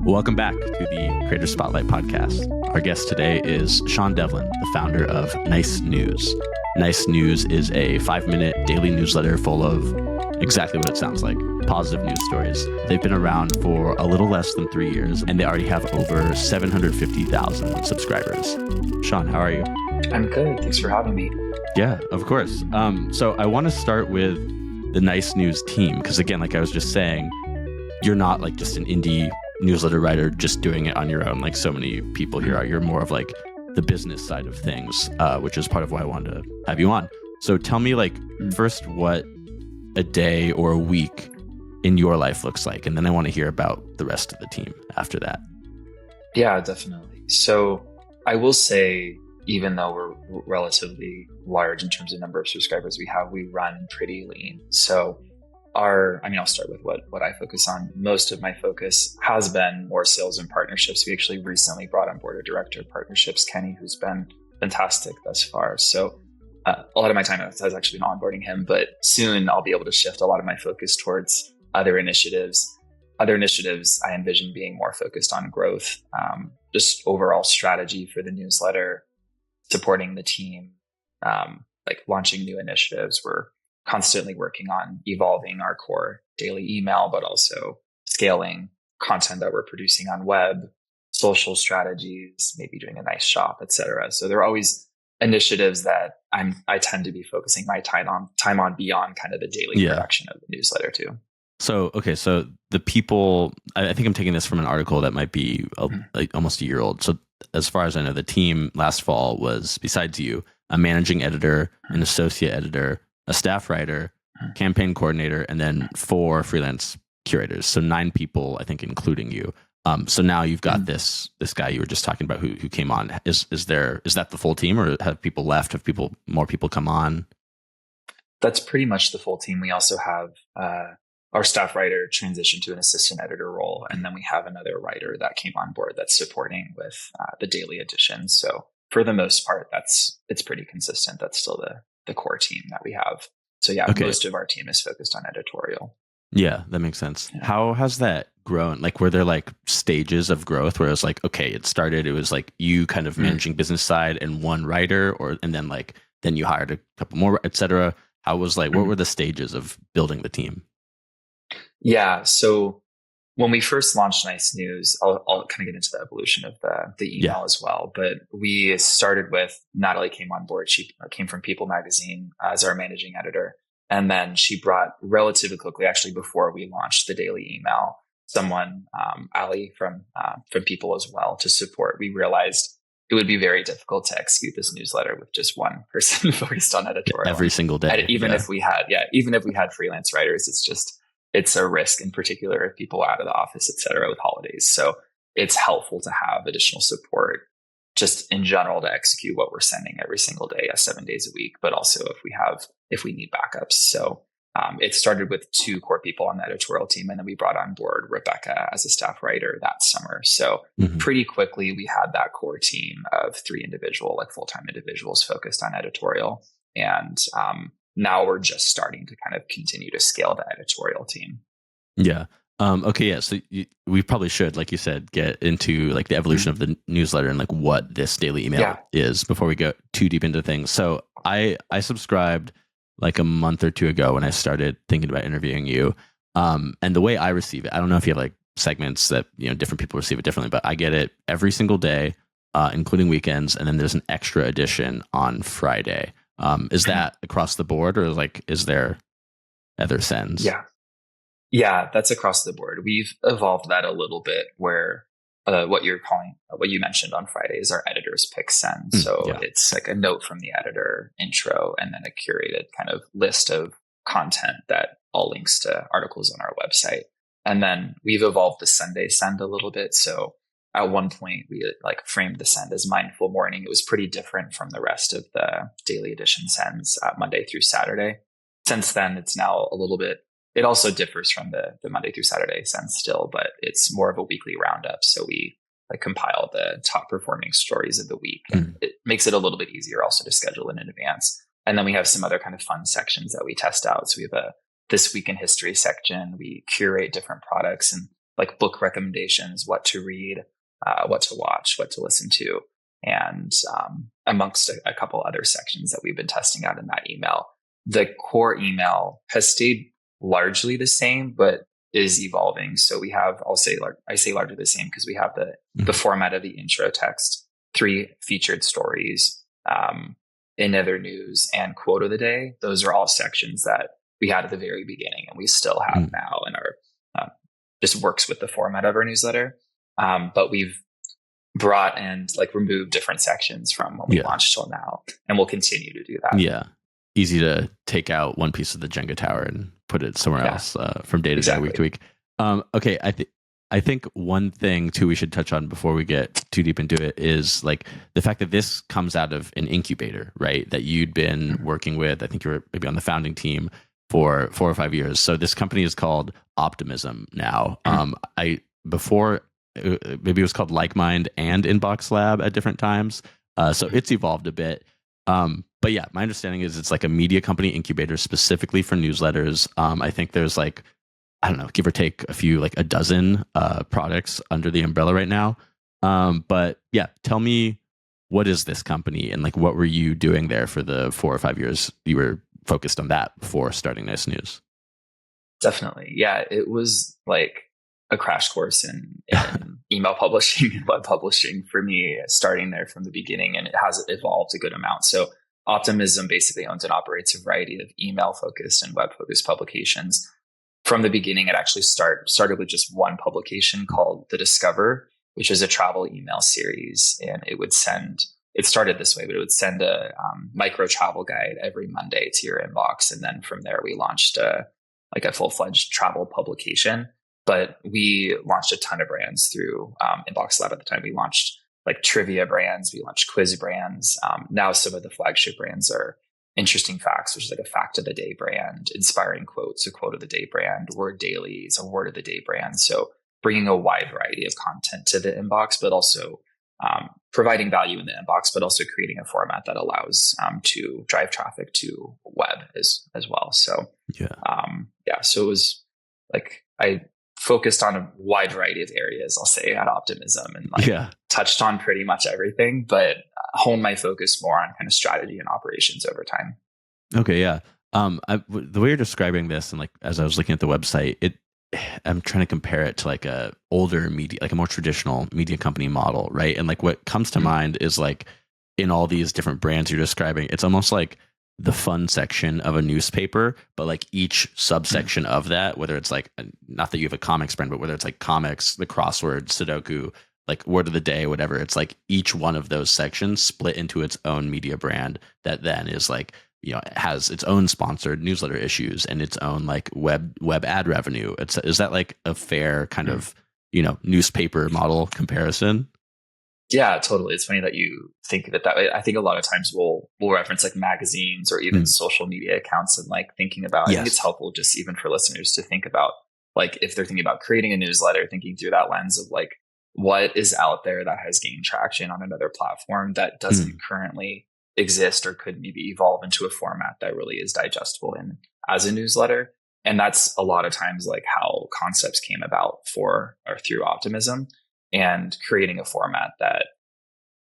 Welcome back to the Creator Spotlight podcast. Our guest today is Sean Devlin, the founder of Nice News. Nice News is a 5-minute daily newsletter full of exactly what it sounds like, positive news stories. They've been around for a little less than 3 years, and they already have over 750,000 subscribers. Sean, how are you? I'm good. Thanks for having me. Yeah, of course. So I want to start with the Nice News team, because again, like I was just saying, you're not like just an indie newsletter writer just doing it on your own like so many people here are. You're more of like the business side of things, which is part of why I wanted to have you on. So tell me like first what a day or a week in your life looks like, and then I want to hear about the rest of the team after that. Yeah, definitely. So I will say, even though we're relatively large in terms of number of subscribers we have, we run pretty lean. So I'll start with what I focus on. Most of my focus has been more sales and partnerships. We actually recently brought on board a director of partnerships, Kenny, who's been fantastic thus far. So a lot of my time has actually been onboarding him, but soon I'll be able to shift a lot of my focus towards other initiatives. Other initiatives I envision being more focused on growth, just overall strategy for the newsletter, supporting the team, like launching new initiatives. We're constantly working on evolving our core daily email, but also scaling content that we're producing on web, social strategies, maybe doing a nice shop, etc. So there are always initiatives that I tend to be focusing my time on beyond kind of the daily production of the newsletter too. So, okay, so the people, I think I'm taking this from an article that might be like almost a year old. So as far as I know, the team last fall was, besides you, a managing editor, an associate editor, a staff writer, campaign coordinator, and then 4 freelance curators. So 9 people, I think, including you. So now you've got this guy you were just talking about who came on. Is that the full team, or have people left? Have more people come on? That's pretty much the full team. We also have our staff writer transitioned to an assistant editor role, and then we have another writer that came on board that's supporting with the daily editions. So for the most part, it's pretty consistent. That's still the core team that we have. So yeah, most of our team is focused on editorial. Yeah, that makes sense. Yeah. How has that grown? Like, were there like stages of growth where it was like, okay, it was like you kind of managing business side and one writer, and then you hired a couple more, et cetera. How was what were the stages of building the team? Yeah. So when we first launched Nice News, I'll kind of get into the evolution of the email as well. But we started with Natalie came on board. She came from People Magazine as our managing editor. And then she brought relatively quickly, actually before we launched the daily email, someone, Ali from People as well to support. We realized it would be very difficult to execute this newsletter with just one person focused on editorial every single day. And even if we had freelance writers, it's a risk, in particular if people are out of the office, et cetera, with holidays. So it's helpful to have additional support just in general to execute what we're sending every single day, 7 days a week, but also if we need backups. So it started with 2 core people on the editorial team, and then we brought on board Rebecca as a staff writer that summer. So pretty quickly we had that core team of 3 full-time individuals focused on editorial. And now we're just starting to kind of continue to scale the editorial team. Yeah. Okay. Yeah. So we probably should, like you said, get into like the evolution of the newsletter and like what this daily email is before we go too deep into things. So I subscribed like a month or 2 ago when I started thinking about interviewing you. And the way I receive it, I don't know if you have like segments that, different people receive it differently, but I get it every single day, including weekends. And then there's an extra edition on Friday. Is that across the board, or is there other sends? Yeah, that's across the board. We've evolved that a little bit where what you mentioned on Friday is our editor's pick send. So it's like a note from the editor, intro, and then a curated kind of list of content that all links to articles on our website. And then we've evolved the Sunday send a little bit. So at one point, we framed the send as Mindful Morning. It was pretty different from the rest of the daily edition sends Monday through Saturday. Since then, it's now a little bit, it also differs from the Monday through Saturday send still, but it's more of a weekly roundup. So we compile the top performing stories of the week. And it makes it a little bit easier also to schedule in advance. And then we have some other kind of fun sections that we test out. So we have a This Week in History section. We curate different products and like book recommendations, what to read, what to watch, what to listen to, and amongst a couple other sections that we've been testing out in that email. The core email has stayed largely the same, but is evolving. So we have, I say largely the same because we have the format of the intro text, 3 featured stories, in other news, and quote of the day. Those are all sections that we had at the very beginning and we still have now, and are just works with the format of our newsletter. But we've brought and like removed different sections from when we launched till now, and we'll continue to do that. Yeah. Easy to take out one piece of the Jenga tower and put it somewhere else from day to day, week to week. Okay. I think one thing too we should touch on before we get too deep into it is like the fact that this comes out of an incubator, right? That you'd been working with. I think you were maybe on the founding team for 4 or 5 years. So this company is called Optimism now. Before maybe it was called Like Mind and Inbox Lab at different times. So it's evolved a bit. But yeah, my understanding is it's like a media company incubator specifically for newsletters. I think there's like, I don't know, give or take a few, like a dozen products under the umbrella right now. But yeah, tell me, what is this company and like what were you doing there for the 4 or 5 years you were focused on that before starting Nice News? Definitely. Yeah, it was like a crash course in email publishing and web publishing for me, starting there from the beginning, and it has evolved a good amount. So Optimism basically owns and operates a variety of email focused and web focused publications. From the beginning, it actually started with just one publication called The Discover, which is a travel email series. And it started this way, but it would send a micro travel guide every Monday to your inbox. And then from there, we launched a full-fledged travel publication. But we launched a ton of brands through Inbox Lab at the time. We launched like trivia brands, we launched quiz brands. Now some of the flagship brands are Interesting Facts, which is like a fact of the day brand, Inspiring Quotes, a quote of the day brand, Word Dailies, a word of the day brand. So bringing a wide variety of content to the inbox, but also providing value in the inbox, but also creating a format that allows to drive traffic to web as well. So so it was like I focused on a wide variety of areas, I'll say, at Optimism, and touched on pretty much everything, but honed my focus more on kind of strategy and operations over time. Okay, yeah. The way you're describing this, and like as I was looking at the website, I'm trying to compare it to like a older media, like a more traditional media company model, right? And like what comes to mind is like in all these different brands you're describing, it's almost like the fun section of a newspaper, but like each subsection of that, whether it's like, not that you have a comics brand, but whether it's like comics, the crossword, Sudoku, like word of the day, whatever, it's like each one of those sections split into its own media brand that then is like, you know, has its own sponsored newsletter issues and its own like web ad revenue. Is that like a fair kind of, you know, newspaper model comparison? Yeah, totally. It's funny that you think of it that way. I think a lot of times we'll reference like magazines or even social media accounts, and like thinking about, I think it's helpful just even for listeners to think about, like, if they're thinking about creating a newsletter, thinking through that lens of like, what is out there that has gained traction on another platform that doesn't currently exist or could maybe evolve into a format that really is digestible in as a newsletter. And that's a lot of times like how concepts came about for or through Optimism, and creating a format that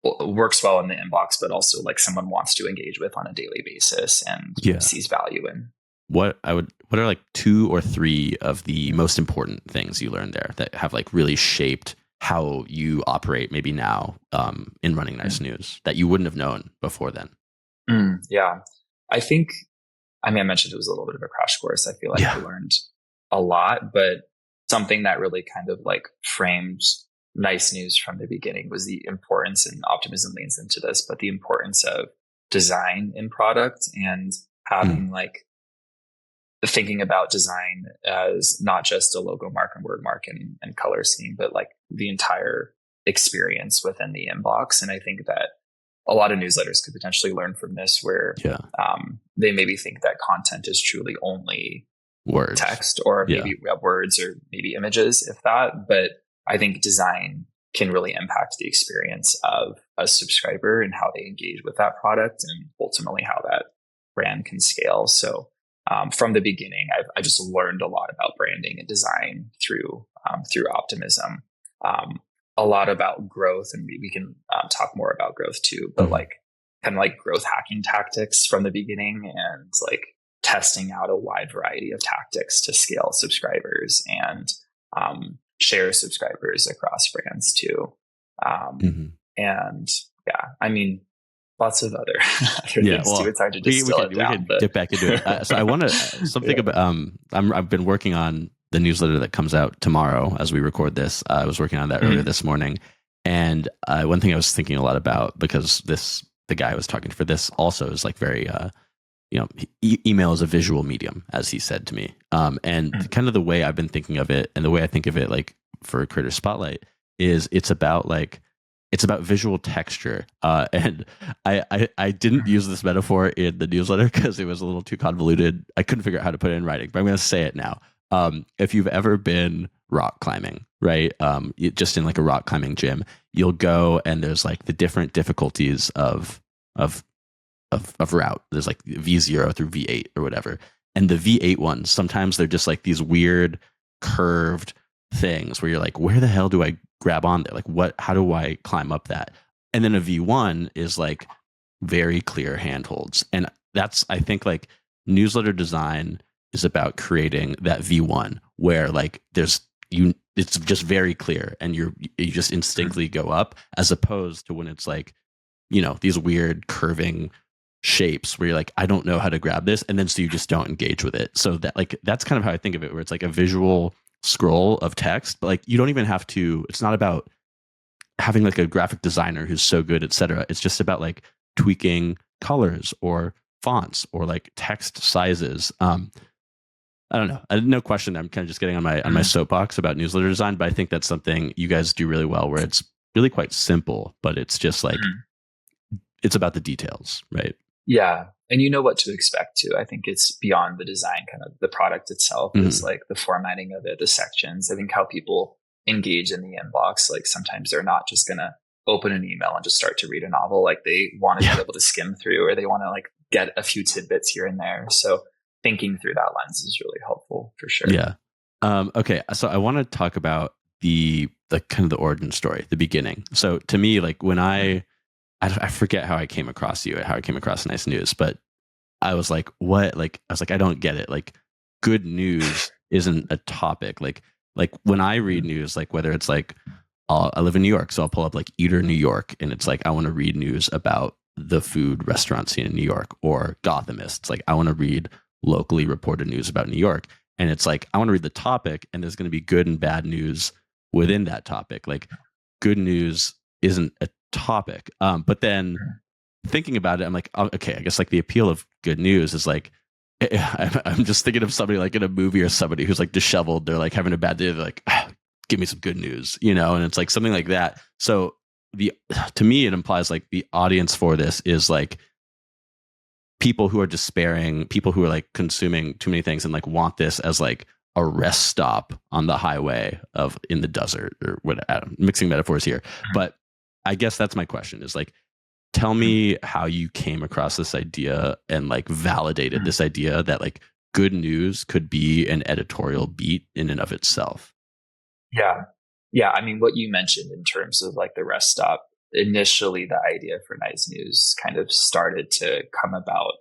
works well in the inbox, but also like someone wants to engage with on a daily basis and sees value in. What are like 2 or 3 of the most important things you learned there that have like really shaped how you operate maybe now in running Nice News that you wouldn't have known before then? Yeah, I think, I mentioned it was a little bit of a crash course. I feel like I learned a lot, but something that really kind of like framed Nice News from the beginning was the importance, and Optimism leans into this, but the importance of design in product, and having like thinking about design as not just a logo mark and word mark and color scheme, but like the entire experience within the inbox. And I think that a lot of newsletters could potentially learn from this, where they maybe think that content is truly only words, text, or maybe words, or maybe images, if that. But I think design can really impact the experience of a subscriber and how they engage with that product, and ultimately how that brand can scale. So from the beginning, I just learned a lot about branding and design through Optimism. A lot about growth, and we can talk more about growth too, but Mm-hmm. like kind of like growth hacking tactics from the beginning, and like testing out a wide variety of tactics to scale subscribers and share subscribers across brands too. Mm-hmm. And yeah, I mean, lots of other things too. It's hard to distill it down. We could But dip back into it. So I want to something about I've been working on the newsletter that comes out tomorrow as we record this. I was working on that earlier this morning, and one thing I was thinking a lot about, because the guy I was talking to for this also is like very email is a visual medium, as he said to me, and kind of the way I've been thinking of it, and the way I think of it, like for Creator Spotlight, is it's about visual texture. And I didn't use this metaphor in the newsletter because it was a little too convoluted. I couldn't figure out how to put it in writing, but I'm going to say it now. If you've ever been rock climbing, right? Just in like a rock climbing gym, you'll go and there's like the different difficulties of route. There's like V0 through V8 or whatever. And the V8 ones, sometimes they're just like these weird curved things where you're like, where the hell do I grab on there? Like how do I climb up that? And then a V1 is like very clear handholds. And that's, I think, like newsletter design is about creating that V1 where like it's just very clear and you just instinctively go up, as opposed to when it's like, these weird curving shapes where you're like, I don't know how to grab this. And then so you just don't engage with it. So that's kind of how I think of it, where it's like a visual scroll of text, but like you don't even have to, it's not about having like a graphic designer who's so good, etc. It's just about like tweaking colors or fonts or like text sizes. I don't know. No question. I'm kind of just getting on my soapbox about newsletter design, but I think that's something you guys do really well, where it's really quite simple, but it's just like, it's about the details, right? Yeah. And you know what to expect too. I think it's beyond the design, kind of the product itself is like the formatting of it, the sections. I think how people engage in the inbox, like sometimes they're not just going to open an email and just start to read a novel. Like they want to be able to skim through, or they want to like get a few tidbits here and there. So thinking through that lens is really helpful for sure. Yeah. Okay. So I want to talk about the kind of the origin story, the beginning. So to me, like when I forget how I came across you, how I came across Nice News, but I was like, what? Like, I was like, I don't get it. Like, good news isn't a topic. Like when I read news, like whether it's like, I live in New York, so I'll pull up like Eater New York, and it's like, I want to read news about the food restaurant scene in New York, or Gothamist. It's like, I want to read locally reported news about New York. And it's like, I want to read the topic, and there's going to be good and bad news within that topic. Like, good news isn't a topic. But then thinking about it, I'm like, oh, okay, I guess like the appeal of good news is like, I'm just thinking of somebody like in a movie, or somebody who's like disheveled. They're like having a bad day. They're like, give me some good news, and it's like something like that. So to me, it implies like the audience for this is like people who are despairing, people who are like consuming too many things and like want this as like a rest stop on the highway in the desert, or what, mixing metaphors here. But I guess that's my question, is like, tell me how you came across this idea and like validated this idea that like good news could be an editorial beat in and of itself. Yeah. Yeah. I mean, what you mentioned in terms of like the rest stop, initially the idea for Nice News kind of started to come about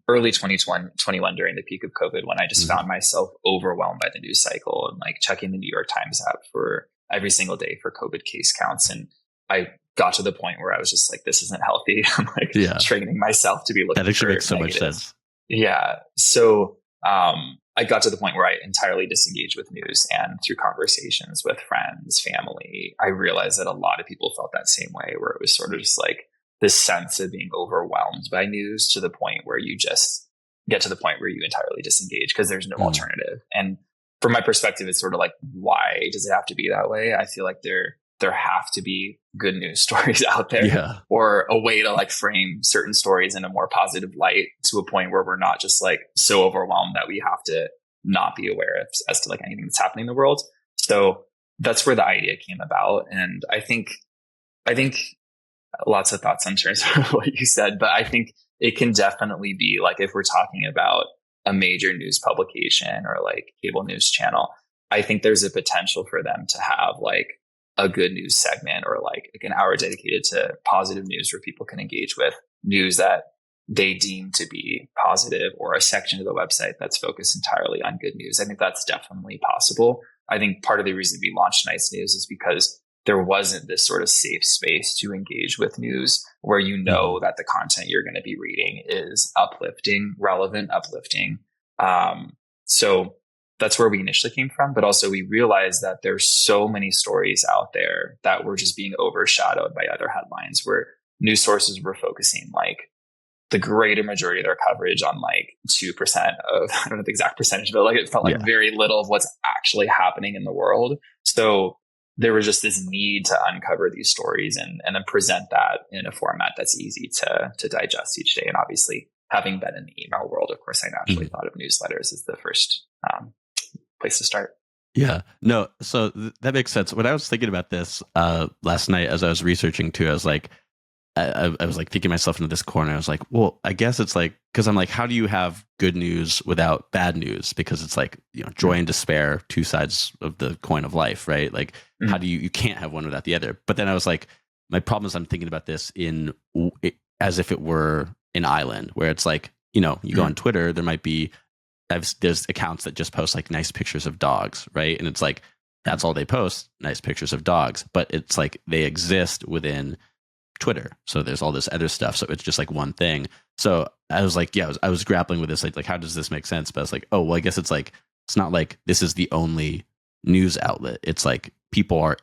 early 2021 during the peak of COVID, when I just found myself overwhelmed by the news cycle and like checking the New York Times app for every single day for COVID case counts. And I got to the point where I was just like, this isn't healthy. I'm like training myself to be looking. That actually makes so much sense. Yeah. So I got to the point where I entirely disengaged with news, and through conversations with friends, family, I realized that a lot of people felt that same way, where it was sort of just like this sense of being overwhelmed by news, to the point where you just get to the point where you entirely disengage because there's no alternative. And from my perspective, it's sort of like, why does it have to be that way? I feel like there have to be good news stories out there, or a way to like frame certain stories in a more positive light, to a point where we're not just like so overwhelmed that we have to not be aware of as to like anything that's happening in the world. So that's where the idea came about. And I think lots of thoughts in terms of what you said, but I think it can definitely be like, if we're talking about a major news publication or like cable news channel, I think there's a potential for them to have like a good news segment or like an hour dedicated to positive news where people can engage with news that they deem to be positive, or a section of the website that's focused entirely on good news. I think that's definitely possible. I think part of the reason we launched Nice News is because there wasn't this sort of safe space to engage with news where you know that the content you're going to be reading is uplifting, relevant, uplifting. So that's where we initially came from. But also we realized that there's so many stories out there that were just being overshadowed by other headlines, where news sources were focusing like the greater majority of their coverage on like 2% of, I don't know the exact percentage, but like it felt like very little of what's actually happening in the world. So there was just this need to uncover these stories and then present that in a format that's easy to digest each day. And obviously, having been in the email world, of course, I naturally thought of newsletters as the first place to start. Yeah, no, so that makes sense. When I was thinking about this last night as I was researching too, I was like, I was like thinking myself into this corner. I was like, well, I guess it's like, because I'm like, how do you have good news without bad news? Because it's like, you know, joy and despair, two sides of the coin of life, right? Like, how do you can't have one without the other. But then I was like, my problem is I'm thinking about this as if it were an island where it's like, you know, you go on Twitter, there might be, there's accounts that just post like nice pictures of dogs, right? And it's like, that's all they post, nice pictures of dogs. But it's like they exist within Twitter. So there's all this other stuff. So it's just like one thing. So I was like, yeah, I was grappling with this. Like, how does this make sense? But I was like, oh, well, I guess it's like, it's not like this is the only news outlet. It's like people are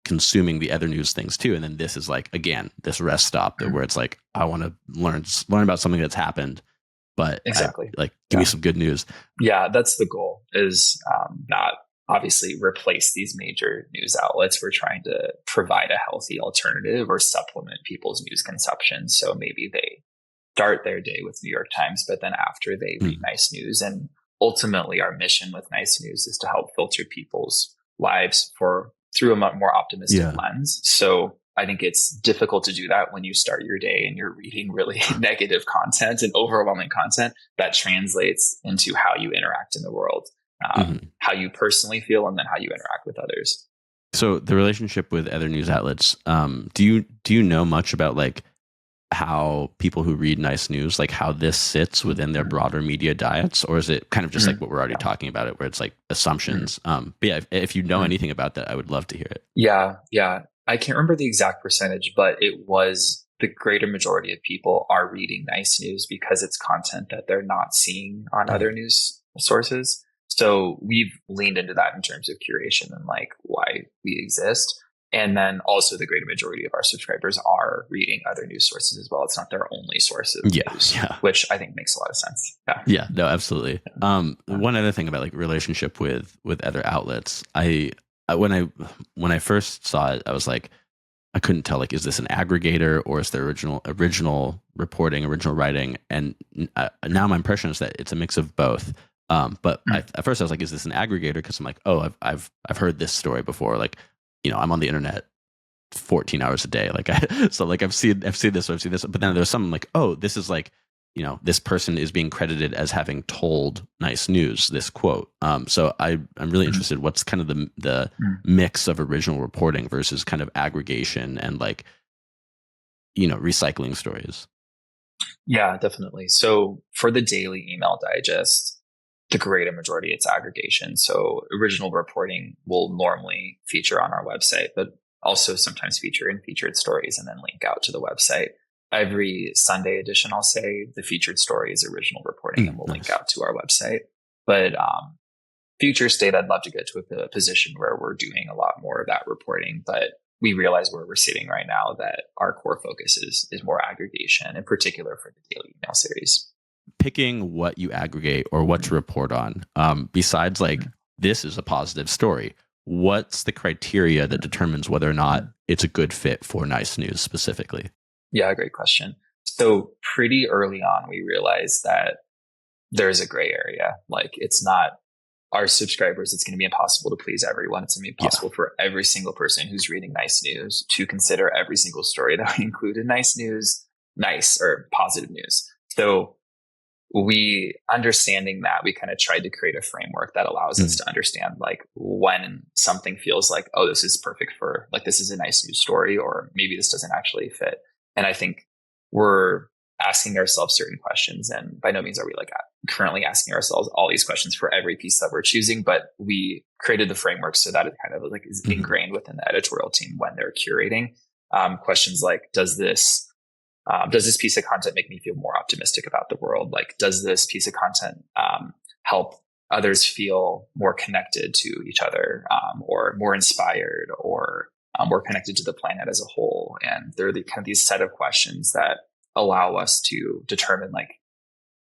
consuming the other news things too. And then this is like, again, this rest stop where it's like, I want to learn about something that's happened, but exactly give me some good news. Yeah. That's the goal, is not obviously replace these major news outlets. We're trying to provide a healthy alternative or supplement people's news consumption. So maybe they start their day with New York Times, but then after they read Nice News. And ultimately our mission with Nice News is to help filter people's lives through a more optimistic lens. So I think it's difficult to do that when you start your day and you're reading really negative content and overwhelming content that translates into how you interact in the world. How you personally feel, and then how you interact with others. So the relationship with other news outlets, do you know much about like how people who read Nice News, like how this sits within their broader media diets, or is it kind of just like what we're already talking about it, where it's like assumptions? But yeah, if you know anything about that, I would love to hear it. Yeah. I can't remember the exact percentage, but it was the greater majority of people are reading Nice News because it's content that they're not seeing on other news sources. So we've leaned into that in terms of curation and like why we exist. And then also the greater majority of our subscribers are reading other news sources as well. It's not their only source of news, which I think makes a lot of sense. Yeah, no, absolutely. One other thing about like relationship with other outlets, when I first saw it, I was like, I couldn't tell, like, is this an aggregator or is there original reporting, original writing? And now my impression is that it's a mix of both. But at first I was like, is this an aggregator? Because I'm like, oh, I've heard this story before. Like, you know, I'm on the internet 14 hours a day. Like, so like I've seen this, or I've seen this. But then there's something like, oh, this is like, you know, this person is being credited as having told Nice News this quote. So I'm really interested. What's kind of the mix of original reporting versus kind of aggregation and like, you know, recycling stories? Yeah, definitely. So for the daily email digest, the greater majority, it's aggregation. So original reporting will normally feature on our website, but also sometimes feature in featured stories and then link out to the website. Every Sunday edition, I'll say the featured story is original reporting and we'll link out to our website. But future state, I'd love to get to a position where we're doing a lot more of that reporting. But we realize where we're sitting right now that our core focus is more aggregation, in particular for the daily email series. Picking what you aggregate or what to report on, besides like this is a positive story, what's the criteria that determines whether or not it's a good fit for Nice News specifically? Yeah, great question. So pretty early on, we realized that there's a gray area. Like, it's not our subscribers. It's going to be impossible to please everyone. It's going to be impossible for every single person who's reading Nice News to consider every single story that we include in Nice News nice or positive news. So we understanding that, we kind of tried to create a framework that allows us to understand like when something feels like, oh, this is perfect for like, this is a nice news story, or maybe this doesn't actually fit. And I think we're asking ourselves certain questions, and by no means are we like currently asking ourselves all these questions for every piece that we're choosing, but we created the framework so that it kind of like is ingrained within the editorial team when they're curating. Questions like, does this piece of content make me feel more optimistic about the world? Like, does this piece of content help others feel more connected to each other, or more inspired, or more connected to the planet as a whole? And they're the kind of these set of questions that allow us to determine, like,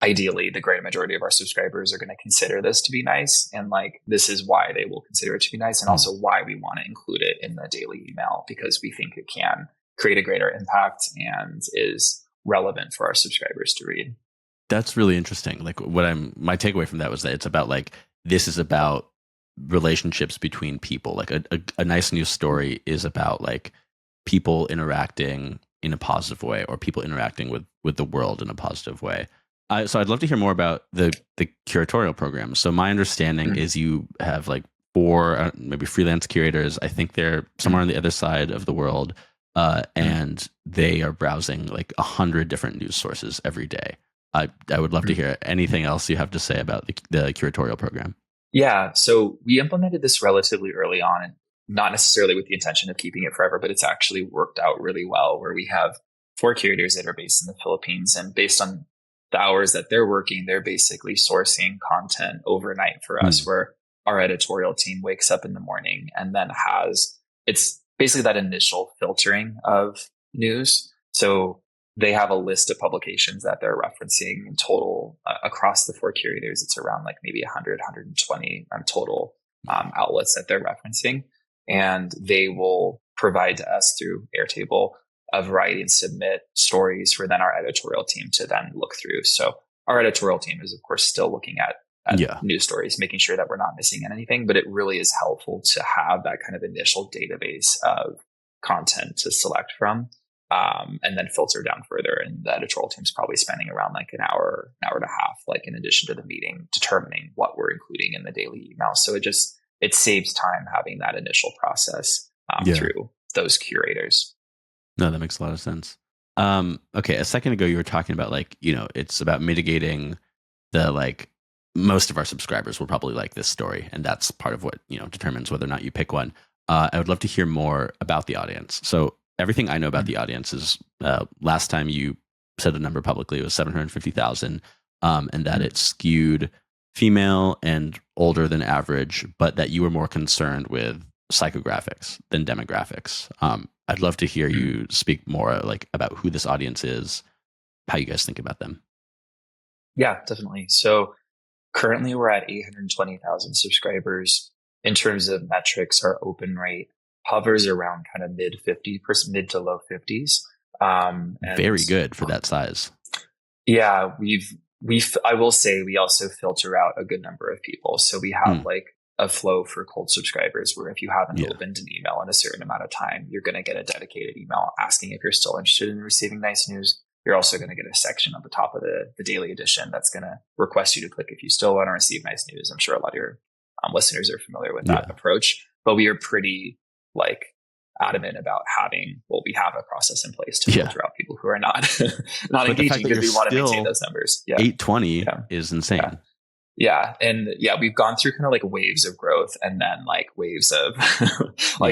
ideally the great majority of our subscribers are going to consider this to be nice, and like this is why they will consider it to be nice, and also why we want to include it in the daily email, because we think it can create a greater impact and is relevant for our subscribers to read. That's really interesting. Like my takeaway from that was that it's about like, this is about relationships between people. Like a nice news story is about like people interacting in a positive way, or people interacting with the world in a positive way. So I'd love to hear more about the curatorial program. So my understanding is you have like 4 maybe freelance curators. I think they're somewhere on the other side of the world, and they are browsing like 100 different news sources every day. I would love to hear anything else you have to say about the curatorial program. Yeah, so we implemented this relatively early on, and not necessarily with the intention of keeping it forever, but it's actually worked out really well, where we have 4 curators that are based in the Philippines, and based on the hours that they're working, they're basically sourcing content overnight for us, where our editorial team wakes up in the morning and then it's basically that initial filtering of news. So they have a list of publications that they're referencing in total across the 4 curators. It's around like maybe 100, 120 total outlets that they're referencing. And they will provide to us through Airtable a variety and submit stories for then our editorial team to then look through. So our editorial team is, of course, still looking at news stories, making sure that we're not missing anything. But it really is helpful to have that kind of initial database of content to select from, and then filter down further. And the editorial team is probably spending around like an hour and a half, like in addition to the meeting, determining what we're including in the daily email. So it saves time having that initial process through those curators. No, that makes a lot of sense. Okay, a second ago you were talking about like, it's about mitigating the like, most of our subscribers will probably like this story, and that's part of what determines whether or not you pick one. I would love to hear more about the audience. So everything I know about the audience is last time you said the number publicly, it was 750,000, and that it skewed female and older than average, but that you were more concerned with psychographics than demographics. I'd love to hear you speak more like about who this audience is, how you guys think about them. Yeah, definitely. So currently we're at 820,000 subscribers. In terms of metrics, our open rate hovers around kind of mid to low 50s. Very good for that size. Yeah, I will say we also filter out a good number of people. So we have like a flow for cold subscribers, where if you haven't opened an email in a certain amount of time, you're going to get a dedicated email asking if you're still interested in receiving nice news. You're also going to get a section at the top of the daily edition that's going to request you to click if you still want to receive nice news. I'm sure a lot of your listeners are familiar with that approach, but we are pretty like adamant about we have a process in place to filter out people who are not engaging, because we want to maintain those numbers. 820 is insane. Yeah. And we've gone through kind of like waves of growth, and then like waves of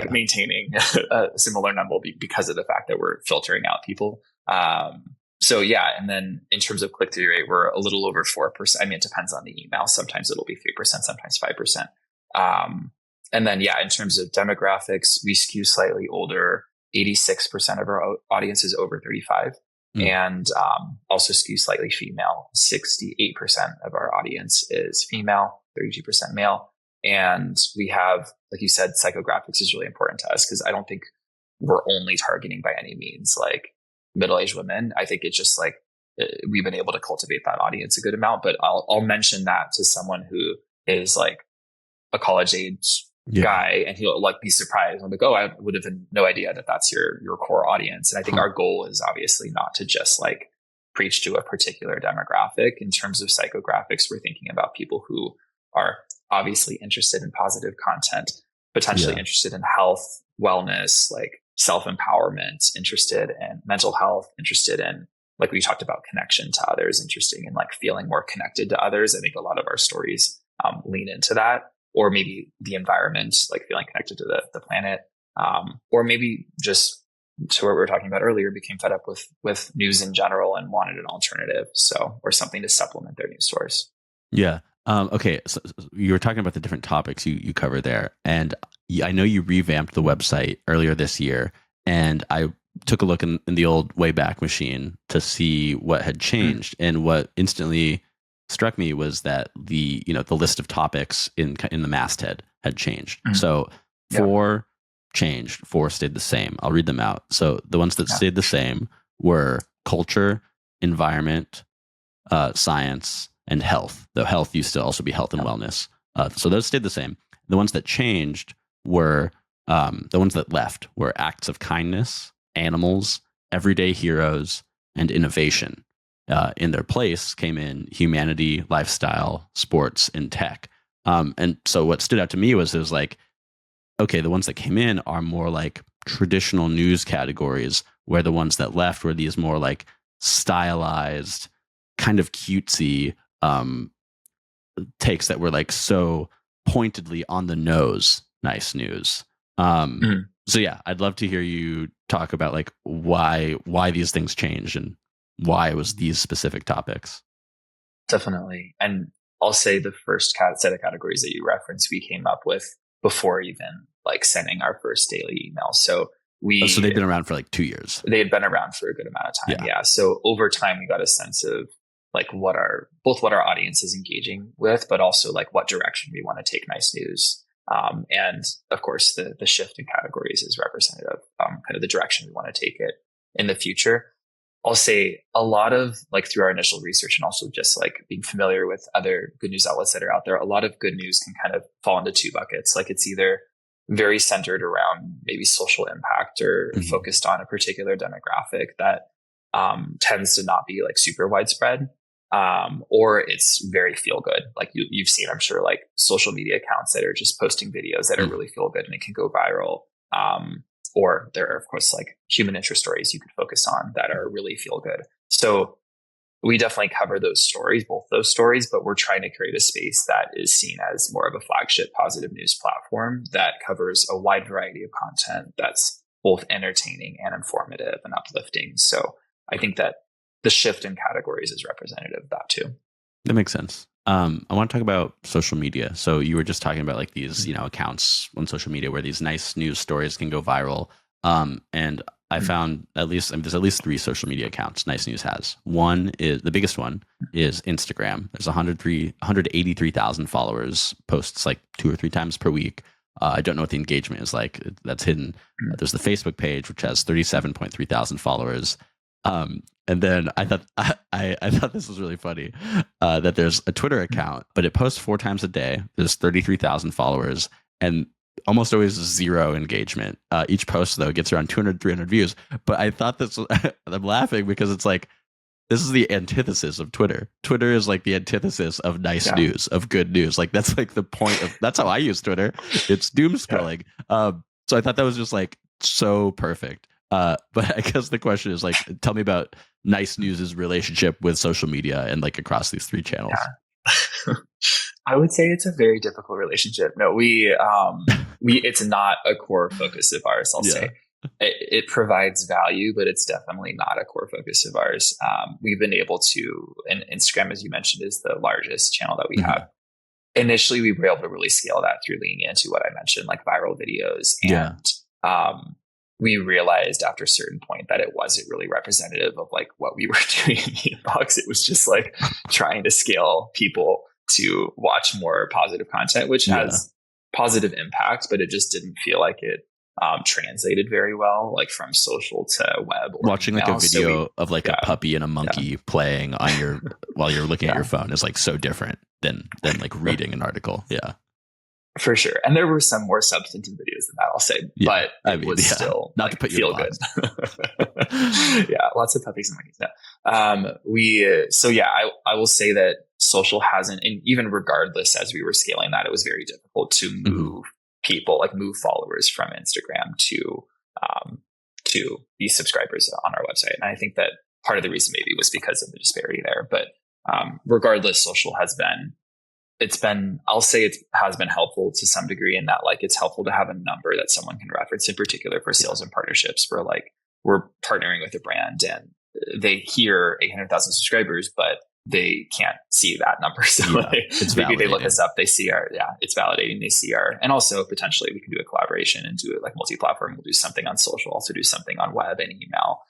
maintaining a similar number because of the fact that we're filtering out people. And then in terms of click-through rate, we're a little over 4%. I mean, it depends on the email. Sometimes it'll be 3%, sometimes 5%. And then, in terms of demographics, we skew slightly older. 86% of our audience is over 35. And also skew slightly female. 68% of our audience is female, 32% male. And we have, like you said, psychographics is really important to us, because I don't think we're only targeting by any means like middle-aged women. I think it's just like we've been able to cultivate that audience a good amount. But I'll mention that to someone who is like a college age guy, and he'll like be surprised. I'm like, oh, I would have no idea that that's your core audience. And I think our goal is obviously not to just like preach to a particular demographic. In terms of psychographics, we're thinking about people who are obviously interested in positive content, potentially interested in health, wellness, like self-empowerment, interested in mental health, interested in, like we talked about, connection to others, interesting in like feeling more connected to others. I think a lot of our stories lean into that, or maybe the environment, like feeling connected to the planet, or maybe just to what we were talking about earlier, became fed up with news in general and wanted an alternative. So, or something to supplement their news source. Yeah. Okay. So you were talking about the different topics you cover there, and I know you revamped the website earlier this year, and I took a look in the old Wayback Machine to see what had changed. And what instantly struck me was that the list of topics in the masthead had changed. So 4 changed, 4 stayed the same. I'll read them out. So the ones that stayed the same were culture, environment, science, and health. Though health used to also be health and wellness. So those stayed the same. The ones that changed were the ones that left were acts of kindness, animals, everyday heroes, and innovation. In their place came in humanity, lifestyle, sports, and tech. And so what stood out to me was it was like, okay, the ones that came in are more like traditional news categories, where the ones that left were these more like stylized, kind of cutesy takes that were like so pointedly on the nose, nice news. So yeah, I'd love to hear you talk about like why these things changed and why it was these specific topics. Definitely. And I'll say the first set of categories that you referenced, we came up with before even like sending our first daily email. So so they've been around for like 2 years. They had been around for a good amount of time. Yeah. So over time, we got a sense of like what our audience is engaging with, but also like what direction we want to take nice news. And of course, the shift in categories is representative of kind of the direction we want to take it in the future. I'll say a lot of like through our initial research and also just like being familiar with other good news outlets that are out there, a lot of good news can kind of fall into 2 buckets. Like it's either very centered around maybe social impact or focused on a particular demographic that tends to not be like super widespread. Or it's very feel good. Like you've seen, I'm sure, like social media accounts that are just posting videos that are really feel good and it can go viral. Or there are, of course, like human interest stories you could focus on that are really feel good. So we definitely cover those stories, both those stories, but we're trying to create a space that is seen as more of a flagship positive news platform that covers a wide variety of content that's both entertaining and informative and uplifting. So I think that the shift in categories is representative of that too. That makes sense. I want to talk about social media. So you were just talking about like these, accounts on social media where these nice news stories can go viral. And I found there's at least 3 social media accounts Nice News has. One is the biggest one is Instagram. There's 183,000 followers, posts like 2 or 3 times per week. I don't know what the engagement is like. That's hidden. There's the Facebook page, which has 37.3 thousand followers. And then I thought I thought this was really funny that there's a Twitter account, but it posts 4 times a day. There's 33,000 followers and almost always 0 engagement. Each post though gets around 200, 300 views. But I thought I'm laughing because it's like this is the antithesis of Twitter. Twitter is like the antithesis of nice news, of good news. Like that's like the point of that's how I use Twitter. It's doom scrolling. So I thought that was just like so perfect. But I guess the question is like, tell me about Nice News's relationship with social media and like across these 3 channels. Yeah. I would say it's a very difficult relationship. No, it's not a core focus of ours. I'll say it provides value, but it's definitely not a core focus of ours. We've been able to, and Instagram, as you mentioned, is the largest channel that we have. Initially, we were able to really scale that through leaning into what I mentioned, like viral videos. And we realized after a certain point that it wasn't really representative of like what we were doing in the inbox. It was just like trying to scale people to watch more positive content, which has positive impact, but it just didn't feel like it translated very well, like from social to web. Or watching email. Like a video of like a puppy and a monkey playing on your while you're looking at your phone is like so different than like reading an article. Yeah. For sure. And there were some more substantive videos than that, I'll say, but it was still not to put you feel good. Yeah. Lots of puppies and monkeys. I will say that social hasn't, and even regardless, as we were scaling that, it was very difficult to move people, like move followers from Instagram to be subscribers on our website. And I think that part of the reason maybe was because of the disparity there, but regardless, social has been, I'll say it has been helpful to some degree in that, like, it's helpful to have a number that someone can reference, in particular for sales and partnerships, where like we're partnering with a brand and they hear 800,000 subscribers, but they can't see that number. So maybe they look us up, they see it's validating. They see and also potentially we can do a collaboration and do it like multi-platform. We'll do something on social, also do something on web and email.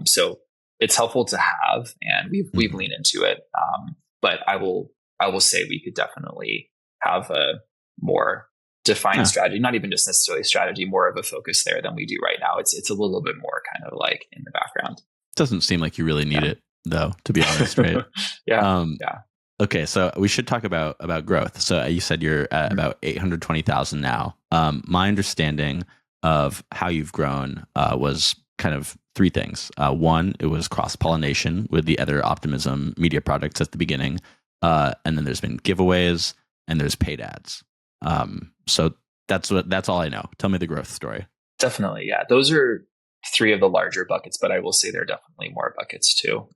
So it's helpful to have, and we've leaned into it. But I will say we could definitely have a more defined strategy, not even just necessarily strategy, more of a focus there than we do right now. It's a little bit more kind of like in the background. Doesn't seem like you really need it though, to be honest, right? Yeah. Okay, so we should talk about growth. So you said you're at about 820,000 now. My understanding of how you've grown was kind of three things. One, it was cross-pollination with the other Optimism media products at the beginning. And then there's been giveaways and there's paid ads. So that's all I know. Tell me the growth story. Definitely. Yeah. Those are three of the larger buckets, but I will say there are definitely more buckets too.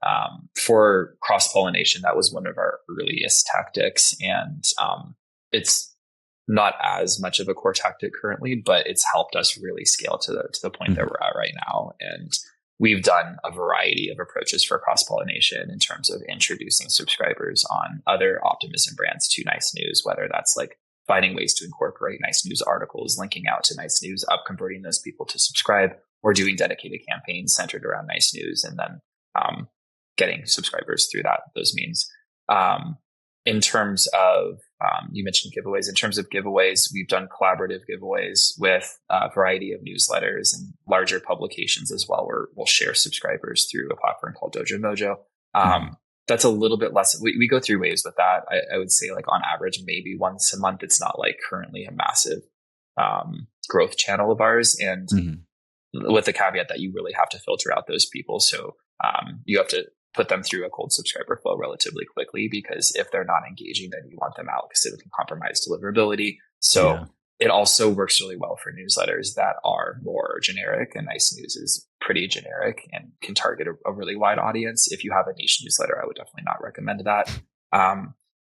For cross-pollination, that was one of our earliest tactics, and it's not as much of a core tactic currently, but it's helped us really scale to the point that we're at right now. And we've done a variety of approaches for cross-pollination in terms of introducing subscribers on other Optimism brands to Nice News, whether that's like finding ways to incorporate Nice News articles, linking out to Nice News, up converting those people to subscribe, or doing dedicated campaigns centered around Nice News, and then getting subscribers through those means. In terms of, you mentioned giveaways. In terms of giveaways, we've done collaborative giveaways with a variety of newsletters and larger publications as well, where we'll share subscribers through a platform called Dojo Mojo. That's a little bit less. We go through waves with that. I would say like on average, maybe once a month. It's not like currently a massive growth channel of ours. And with the caveat that you really have to filter out those people. So you have to put them through a cold subscriber flow relatively quickly, because if they're not engaging, then you want them out because it can compromise deliverability. So it also works really well for newsletters that are more generic, and Nice News is pretty generic and can target a really wide audience. If you have a niche newsletter, I would definitely not recommend that.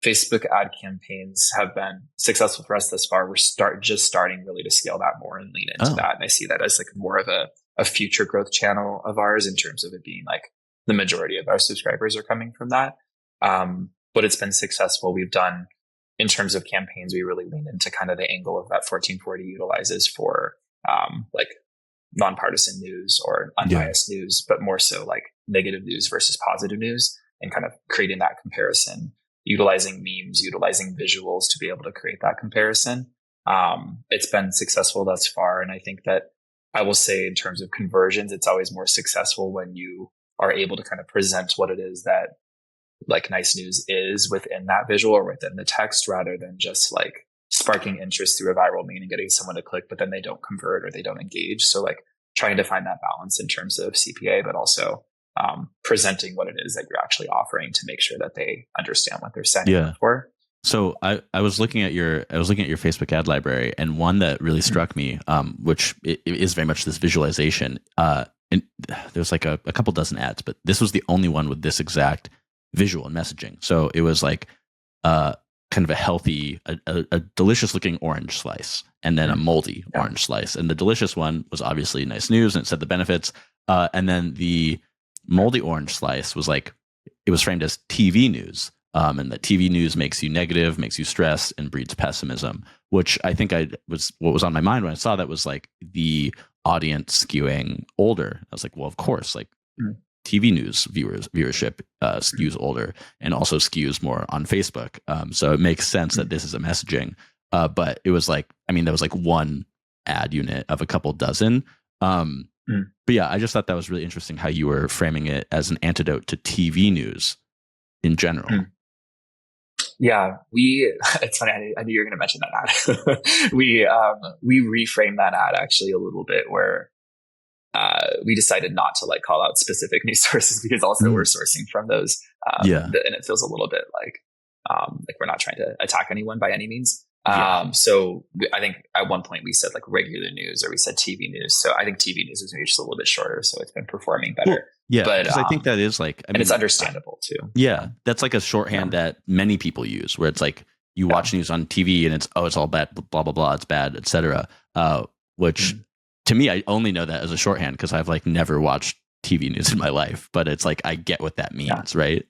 Facebook ad campaigns have been successful for us thus far. We're just starting really to scale that more and lean into that. And I see that as like more of a future growth channel of ours, in terms of it being like the majority of our subscribers are coming from that. But it's been successful. We've done, in terms of campaigns, we really lean into kind of the angle of that 1440 utilizes for like nonpartisan news or unbiased news, but more so like negative news versus positive news, and kind of creating that comparison, utilizing memes, utilizing visuals to be able to create that comparison. It's been successful thus far. And I think that I will say, in terms of conversions, it's always more successful when you are able to kind of present what it is that like Nice News is within that visual or within the text, rather than just like sparking interest through a viral meme and getting someone to click, but then they don't convert or they don't engage. So like trying to find that balance in terms of CPA, but also presenting what it is that you're actually offering to make sure that they understand what they're signing up for. So I was looking at your Facebook ad library, and one that really struck me, which is very much this visualization. And there's like a couple dozen ads, but this was the only one with this exact visual and messaging. So it was like kind of a healthy, a delicious looking orange slice, and then a moldy orange slice. And the delicious one was obviously Nice News, and it said the benefits. And then the moldy orange slice was like, it was framed as TV news. And that TV news makes you negative, makes you stressed, and breeds pessimism, which I think what was on my mind when I saw that was like the audience skewing older. I was like, well, of course, like TV news viewership skews older and also skews more on Facebook. So it makes sense that this is a messaging. But it was like, I mean, that was like one ad unit of a couple dozen. But yeah, I just thought that was really interesting how you were framing it as an antidote to TV news in general. Yeah, it's funny. I knew you were going to mention that ad. We reframed that ad actually a little bit where, we decided not to like call out specific news sources because also we're sourcing from those. And it feels a little bit like we're not trying to attack anyone by any means. So I think at one point we said like regular news or we said TV news. So I think TV news is maybe just a little bit shorter. So it's been performing better. Well, yeah. But I think that is like, and it's understandable too. Yeah. That's like a shorthand that many people use where it's like you watch news on TV and it's all bad, blah, blah, blah. It's bad, etc. Which to me, I only know that as a shorthand because I've like never watched TV news in my life, but it's like, I get what that means. Right.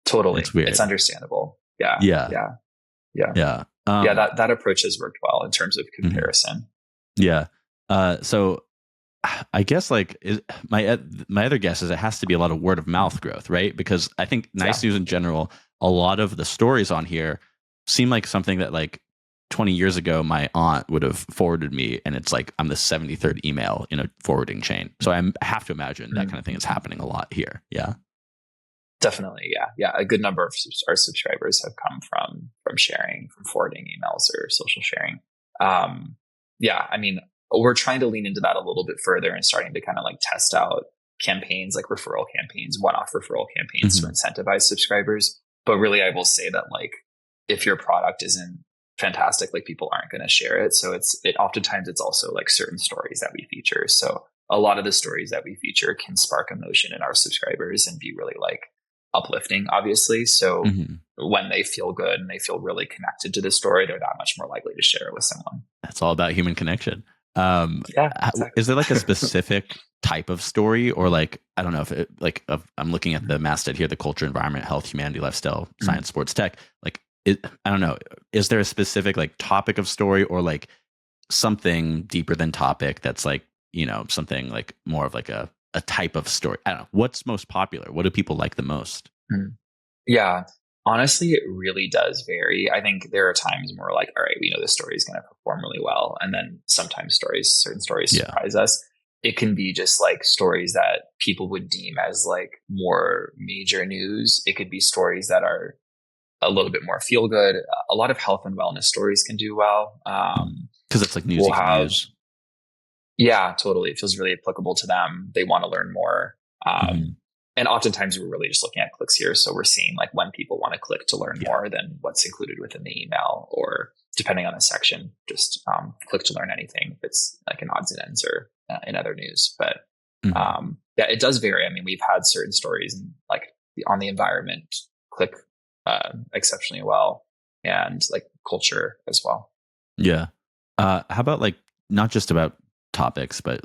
Totally. It's weird. It's understandable. Yeah. That approach has worked well in terms of comparison. Yeah. So I guess like my other guess is it has to be a lot of word of mouth growth, right? Because I think Nice News in general, a lot of the stories on here seem like something that like 20 years ago my aunt would have forwarded me, and it's like I'm the 73rd email in a forwarding chain. So I have to imagine that kind of thing is happening a lot here. Yeah. Definitely. Yeah. A good number of our subscribers have come from sharing, from forwarding emails or social sharing. I mean, we're trying to lean into that a little bit further and starting to kind of like test out campaigns, like referral campaigns, one-off referral campaigns to incentivize subscribers. But really, I will say that like, if your product isn't fantastic, like people aren't going to share it. So oftentimes it's also like certain stories that we feature. So a lot of the stories that we feature can spark emotion in our subscribers and be really like uplifting, obviously. So when they feel good and they feel really connected to the story, they're that much more likely to share it with someone. That's all about human connection. Exactly. Is there like a specific type of story, or like, I don't know if it, like I'm looking at the masthead here, the culture, environment, health, humanity, lifestyle, science, sports, tech, like I don't know. Is there a specific like topic of story or like something deeper than topic that's like, something like more of like a type of story? I don't know. What's most popular? What do people like the most? Yeah. Honestly, it really does vary. I think there are times where we're like, all right, we know this story is going to perform really well. And then sometimes certain stories surprise us. It can be just like stories that people would deem as like more major news. It could be stories that are a little bit more feel good. A lot of health and wellness stories can do well. Because it's like news. Yeah, totally. It feels really applicable to them. They want to learn more. And oftentimes we're really just looking at clicks here. So we're seeing like when people want to click to learn more than what's included within the email, or depending on the section, just click to learn anything if it's like in odds and ends or in other news. But it does vary. I mean, we've had certain stories and like on the environment click exceptionally well, and like culture as well. Yeah. How about like not just about topics, but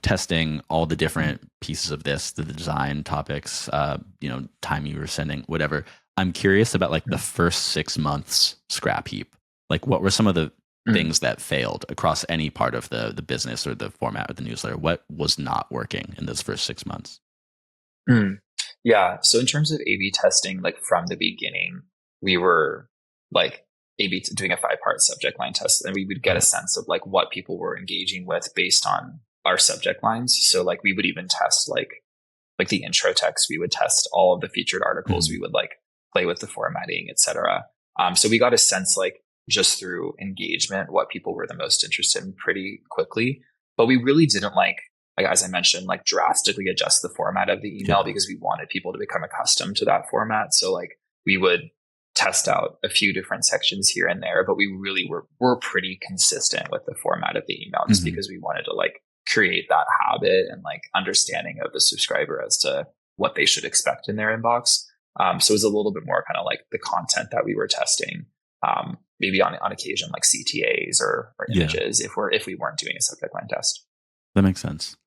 testing all the different pieces of this, the design topics, time you were sending, whatever. I'm curious about like the first 6 months scrap heap. Like what were some of the things that failed across any part of the business or the format of the newsletter? What was not working in those first 6 months? Yeah. So in terms of A/B testing, like from the beginning, we were like A/B doing a 5-part subject line test, and we would get a sense of like what people were engaging with based on our subject lines. So like we would even test like the intro text. We would test all of the featured articles. We would like play with the formatting, etc. So we got a sense like just through engagement what people were the most interested in pretty quickly. But we really didn't like as I mentioned, like drastically adjust the format of the email because we wanted people to become accustomed to that format. So like we would test out a few different sections here and there, but we really were pretty consistent with the format of the email just because we wanted to like create that habit and like understanding of the subscriber as to what they should expect in their inbox. So it was a little bit more kind of like the content that we were testing, maybe on occasion like CTAs or images if we weren't doing a subject line test. That makes sense.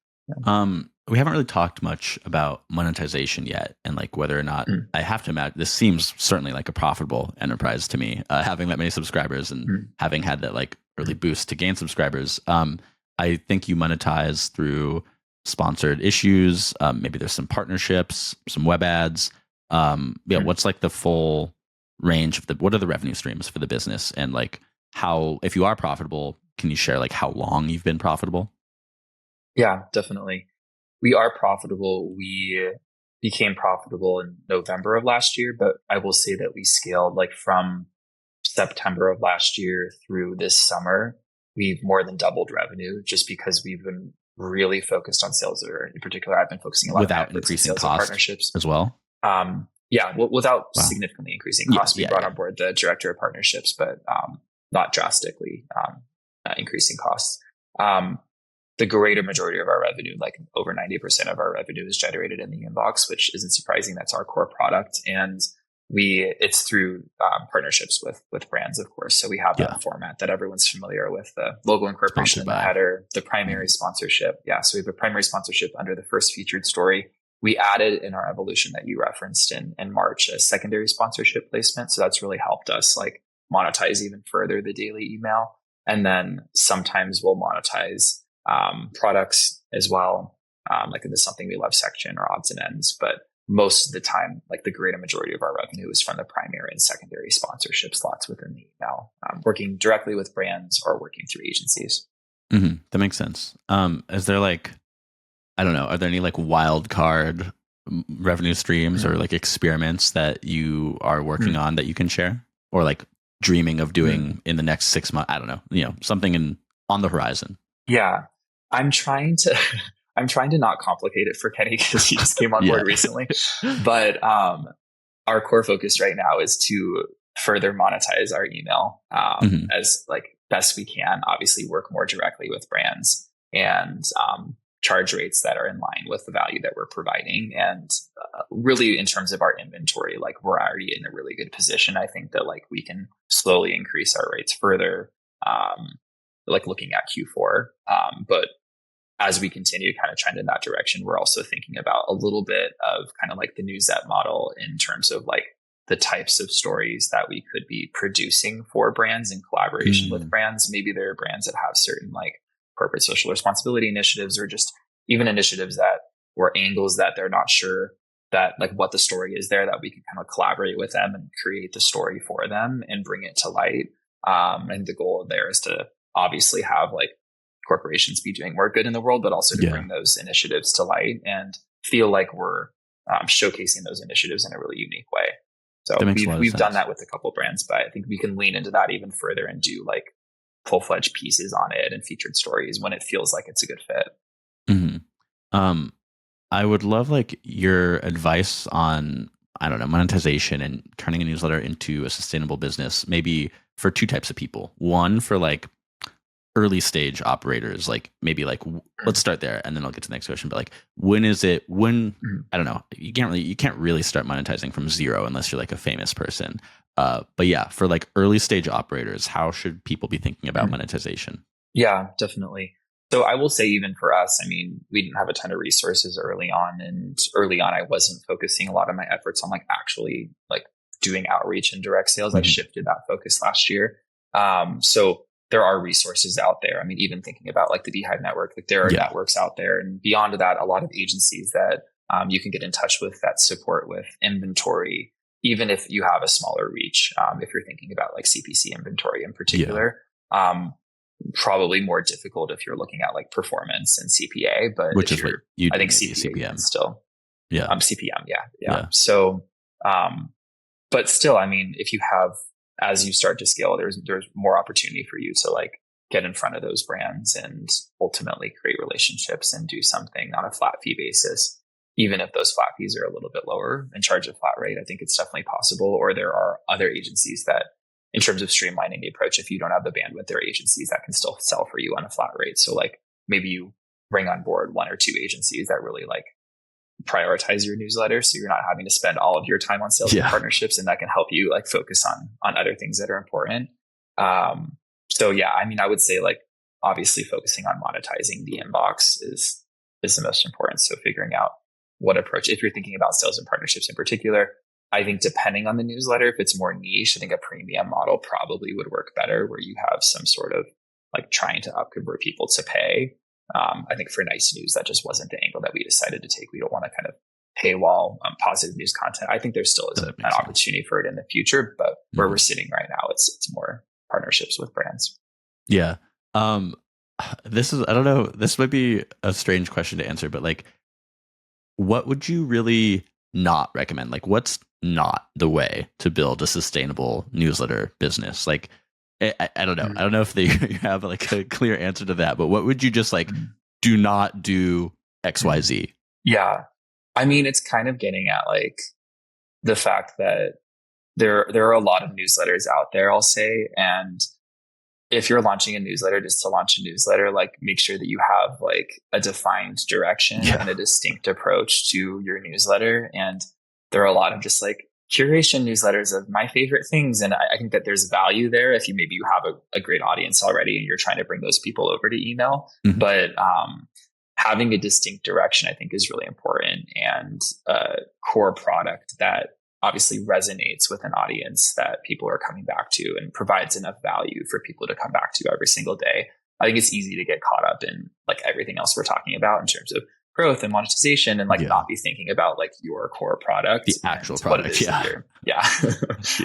We haven't really talked much about monetization yet, and like whether or not I have to imagine this seems certainly like a profitable enterprise to me, having that many subscribers and having had that like early boost to gain subscribers. I think you monetize through sponsored issues. Maybe there's some partnerships, some web ads. What's like the full range of what are the revenue streams for the business, and like how, if you are profitable, can you share like how long you've been profitable? Yeah, definitely. We are profitable. became profitable in November of last year, but I will say that we scaled like from September of last year through this summer. We've more than doubled revenue just because we've been really focused on sales, or in particular, I've been focusing a lot without of increasing sales cost and partnerships as well. Yeah, without Wow. significantly increasing costs. We brought on board the director of partnerships, but not drastically increasing costs. The greater majority of our revenue, like over 90% of our revenue, is generated in the inbox, which isn't surprising. That's our core product. And it's through partnerships with brands, of course. So we have that format that everyone's familiar with: the logo incorporation in the header, the primary sponsorship. Yeah, so we have a primary sponsorship under the first featured story. We added in our evolution that you referenced in March a secondary sponsorship placement. So that's really helped us like monetize even further the daily email. And then sometimes we'll monetize products as well, like in the Something We Love section or odds and ends. But most of the time, like the greater majority of our revenue is from the primary and secondary sponsorship slots within the email, working directly with brands or working through agencies. Mm-hmm. That makes sense. Is there like, I don't know, are there any like wild card revenue streams or like experiments that you are working on that you can share, or like dreaming of doing in the next 6 months? I don't know, something on the horizon. Yeah, I'm trying to not complicate it for Kenny because he just came on board recently. But our core focus right now is to further monetize our email as like best we can. Obviously, work more directly with brands and charge rates that are in line with the value that we're providing. And really, in terms of our inventory, like we're already in a really good position. I think that like we can slowly increase our rates further, like looking at Q4. But as we continue kind of trend in that direction, we're also thinking about a little bit of kind of like the newslet model in terms of like the types of stories that we could be producing for brands in collaboration with brands. Maybe there are brands that have certain like corporate social responsibility initiatives, or just even initiatives that or angles that they're not sure that like what the story is there, that we can kind of collaborate with them and create the story for them and bring it to light. And the goal there is to obviously have like corporations be doing more good in the world, but also to bring those initiatives to light and feel like we're showcasing those initiatives in a really unique way. So we've done that with a couple of brands, but I think we can lean into that even further and do like full-fledged pieces on it and featured stories when it feels like it's a good fit. Mm-hmm. I would love like your advice on, I don't know, monetization and turning a newsletter into a sustainable business, maybe for two types of people. One, for like early stage operators, like maybe like let's start there and then I'll get to the next question. But like I don't know, you can't really start monetizing from zero unless you're like a famous person. But yeah, for like early stage operators, how should people be thinking about monetization? Yeah, definitely. So I will say, even for us, I mean, we didn't have a ton of resources early on, and early on I wasn't focusing a lot of my efforts on like actually like doing outreach and direct sales. I shifted that focus last year. So there are resources out there. I mean, even thinking about like the Beehive network, like there are networks out there, and beyond that, a lot of agencies that you can get in touch with that support with inventory, even if you have a smaller reach. If you're thinking about like CPC inventory in particular, probably more difficult if you're looking at like performance and CPA, but which is what you do, I think CPM still, CPM, yeah. So, but still, I mean, if you have, as you start to scale, there's more opportunity for you to like get in front of those brands and ultimately create relationships and do something on a flat fee basis. Even if those flat fees are a little bit lower and charge a flat rate, I think it's definitely possible. Or there are other agencies that, in terms of streamlining the approach, if you don't have the bandwidth, there are agencies that can still sell for you on a flat rate. So like maybe you bring on board one or two agencies that really like prioritize your newsletter, so you're not having to spend all of your time on sales and partnerships, and that can help you like focus on other things that are important. So yeah, I mean, I would say like obviously focusing on monetizing the inbox is the most important. So figuring out what approach, if you're thinking about sales and partnerships in particular, I think depending on the newsletter, if it's more niche, I think a premium model probably would work better, where you have some sort of like trying to convert people to pay. I think for nice news, that just wasn't the angle that we decided to take. We don't want to kind of paywall positive news content. I think there still is an opportunity for it in the future, but where we're sitting right now, it's more partnerships with brands. Yeah. This is, I don't know, this might be a strange question to answer, but like, what would you really not recommend? Like, what's not the way to build a sustainable newsletter business? Like, I don't know. I don't know if you have like a clear answer to that, but what would you just like do not do XYZ? Yeah. I mean, it's kind of getting at like the fact that there are a lot of newsletters out there, I'll say. And if you're launching a newsletter just to launch a newsletter, like make sure that you have like a defined direction and a distinct approach to your newsletter. And there are a lot of just like curation newsletters of my favorite things. And I think that there's value there if maybe you have a great audience already and you're trying to bring those people over to email. Mm-hmm. But having a distinct direction, I think, is really important, and a core product that obviously resonates with an audience that people are coming back to and provides enough value for people to come back to every single day. I think it's easy to get caught up in like everything else we're talking about in terms of growth and monetization and like not be thinking about like your core product, the actual product.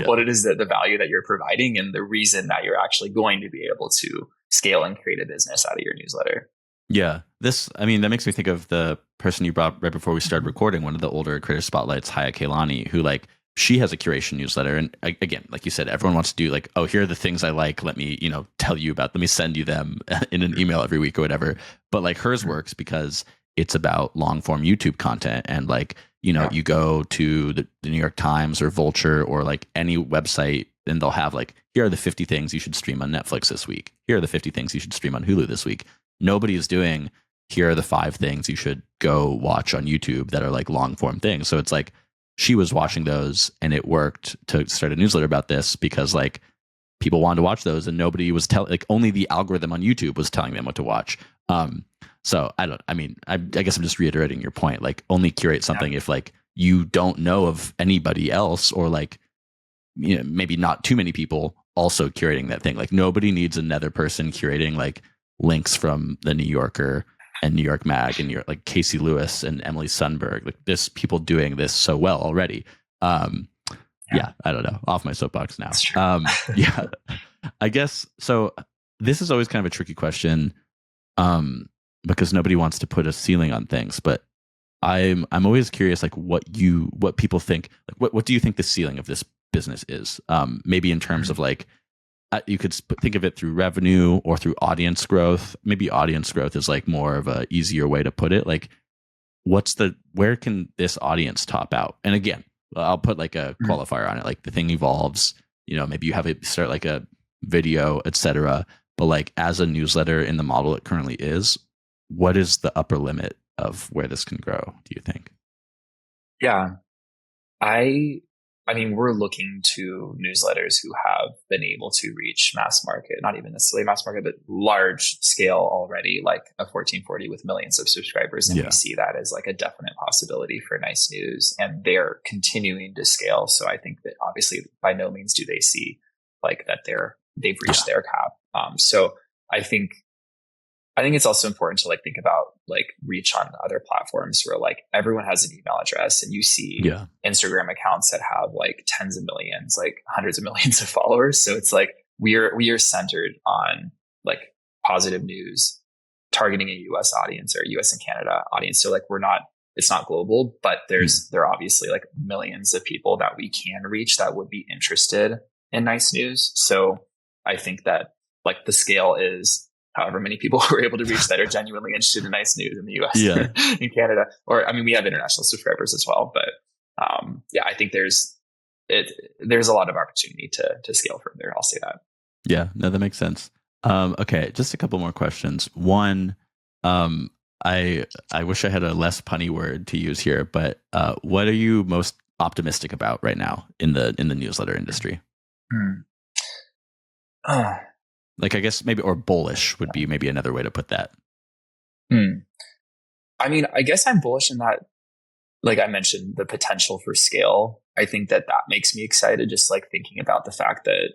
What it is that the value that you're providing and the reason that you're actually going to be able to scale and create a business out of your newsletter. Yeah. That makes me think of the person you brought right before we started recording, one of the older Creator Spotlights, Haya Kailani, who like, she has a curation newsletter. And again, like you said, everyone wants to do like, oh, here are the things I like. Let me, tell you about, let me send you them in an email every week or whatever. But like hers works because it's about long form YouTube content. And like, you go to the New York Times or Vulture or like any website and they'll have like, here are the 50 things you should stream on Netflix this week. Here are the 50 things you should stream on Hulu this week. Nobody is doing, here are the 5 things you should go watch on YouTube that are like long form things. So it's like she was watching those and it worked to start a newsletter about this because like people wanted to watch those and nobody was only the algorithm on YouTube was telling them what to watch. So I guess I'm just reiterating your point. Like only curate something if like you don't know of anybody else or like, maybe not too many people also curating that thing. Like nobody needs another person curating like links from the New Yorker and New York Mag and like Casey Lewis and Emily Sundberg, like this people doing this so well already. I don't know, off my soapbox now. I guess so. This is always kind of a tricky question because nobody wants to put a ceiling on things, but I'm always curious, like what people think, like what do you think the ceiling of this business is? Maybe in terms of like, you could think of it through revenue or through audience growth. Maybe audience growth is like more of a easier way to put it. Like where can this audience top out? And again, I'll put like a qualifier on it. Like the thing evolves, maybe you have it start like a video, etc. But like as a newsletter in the model it currently is, what is the upper limit of where this can grow, do you think? Yeah. I mean, we're looking to newsletters who have been able to reach mass market, not even necessarily mass market, but large scale already, like a 1440 with millions of subscribers. And we see that as like a definite possibility for Nice News. And they're continuing to scale. So I think that obviously by no means do they see like that they've reached their cap. So I think it's also important to like think about like reach on other platforms where like everyone has an email address and you see Instagram accounts that have like tens of millions, like hundreds of millions of followers. So it's like we are centered on like positive news, targeting a US audience or US and Canada audience. So like it's not global, but there are obviously like millions of people that we can reach that would be interested in Nice News. So I think that like the scale is however many people we're able to reach that are genuinely interested in Nice News in the US in Canada. Or, I mean, we have international subscribers as well, but I think there's a lot of opportunity to scale further. I'll say that. Yeah, no, that makes sense. Okay. Just a couple more questions. One, I wish I had a less punny word to use here, but what are you most optimistic about right now in the newsletter industry? Like, I guess maybe, or bullish would be maybe another way to put that. I mean, I guess I'm bullish in that, like I mentioned, the potential for scale. I think that makes me excited, just like thinking about the fact that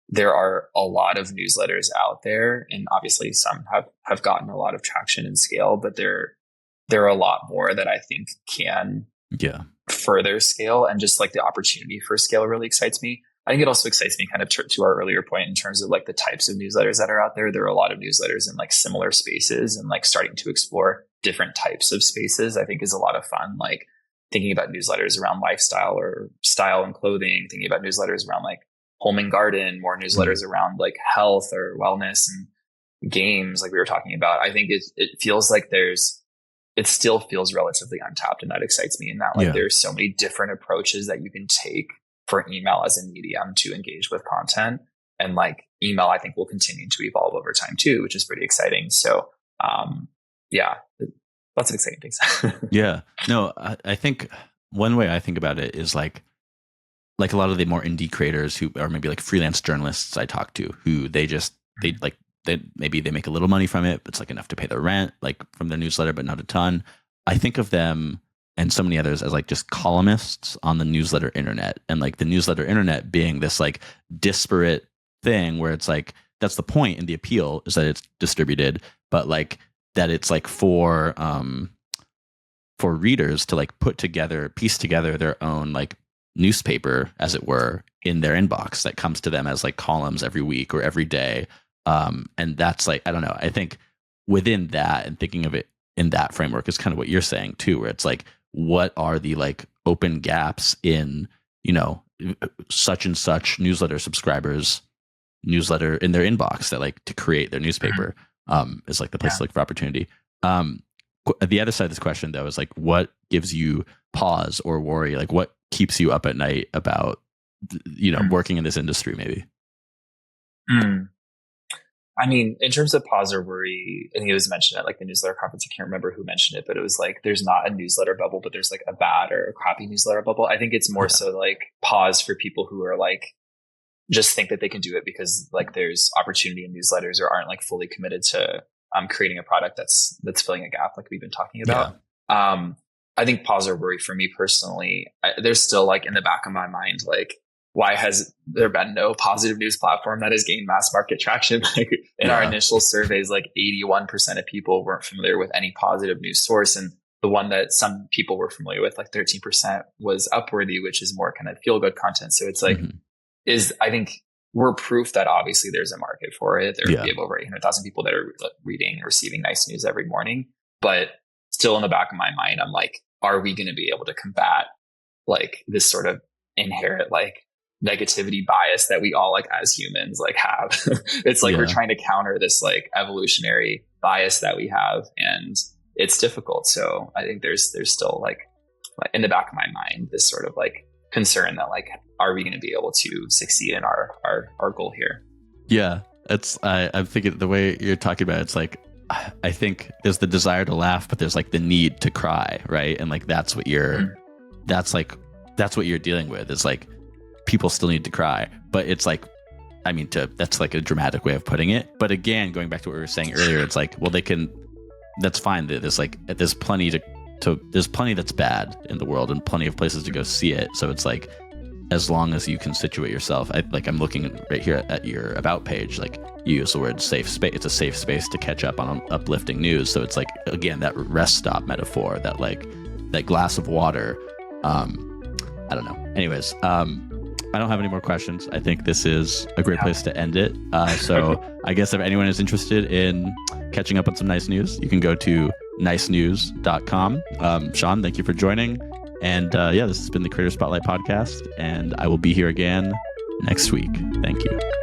there are a lot of newsletters out there, and obviously some have gotten a lot of traction and scale, but there are a lot more that I think can further scale, and just like the opportunity for scale really excites me. I think it also excites me kind of to our earlier point in terms of like the types of newsletters that are out there. There are a lot of newsletters in like similar spaces, and like starting to explore different types of spaces, I think is a lot of fun. Like thinking about newsletters around lifestyle or style and clothing, thinking about newsletters around like home and garden, more newsletters around like health or wellness and games, like we were talking about. I think it feels like it still feels relatively untapped, and that excites me in that like there's so many different approaches that you can take for email as a medium to engage with content. And like email, I think will continue to evolve over time too, which is pretty exciting. So lots of exciting things. Yeah. No, I think one way I think about it is like a lot of the more indie creators who are maybe like freelance journalists I talk to, who they maybe they make a little money from it, but it's like enough to pay their rent, like from their newsletter, but not a ton. I think of them and so many others as like just columnists on the newsletter internet, and like the newsletter internet being this like disparate thing where it's like, that's the point, and the appeal is that it's distributed, but like that it's like for readers to like piece together their own like newspaper, as it were, in their inbox that comes to them as like columns every week or every day. And that's like, I don't know, I think within that and thinking of it in that framework is kind of what you're saying too, where it's like, what are the like open gaps in, you know, such and such newsletter subscribers newsletter in their inbox that like to create their newspaper is like the place to look for opportunity. The other side of this question though is like, what gives you pause or worry? Like what keeps you up at night about, you know, working in this industry maybe? I mean, in terms of pause or worry, I think it was mentioned at like the newsletter conference. I can't remember who mentioned it, but it was like, there's not a newsletter bubble, but there's like a bad or a crappy newsletter bubble. I think it's more so like pause for people who are like, just think that they can do it because like there's opportunity in newsletters, or aren't like fully committed to creating a product that's filling a gap like we've been talking about. I think pause or worry for me personally, there's still like in the back of my mind, like, why has there been no positive news platform that has gained mass market traction? Like in our initial surveys, like 81% of people weren't familiar with any positive news source. And the one that some people were familiar with, like 13%, was Upworthy, which is more kind of feel good content. So it's like, I think we're proof that obviously there's a market for it. We have over 800,000 people that are reading and receiving nice news every morning. But still in the back of my mind, I'm like, are we going to be able to combat like this sort of inherent like negativity bias that we all like as humans like have? It's like we're trying to counter this like evolutionary bias that we have, and it's difficult. So I think there's still like in the back of my mind this sort of like concern that like, are we going to be able to succeed in our goal here? Yeah, I'm thinking the way you're talking about it, it's like, I think there's the desire to laugh, but there's like the need to cry, right? And like that's what you're dealing with. It's like people still need to cry, but it's like, I mean, that's like a dramatic way of putting it. But again, going back to what we were saying earlier, it's like, well, that's fine. There's plenty that's bad in the world and plenty of places to go see it. So it's like, as long as you can situate yourself, I'm looking right here at your about page, like you use the word safe space. It's a safe space to catch up on uplifting news. So it's like, again, that rest stop metaphor, that like that glass of water. I don't know. Anyways, I don't have any more questions. I think this is a great place to end it. So I guess if anyone is interested in catching up on some nice news, you can go to nicenews.com. Sean, thank you for joining. And this has been the Creator Spotlight Podcast, and I will be here again next week. Thank you.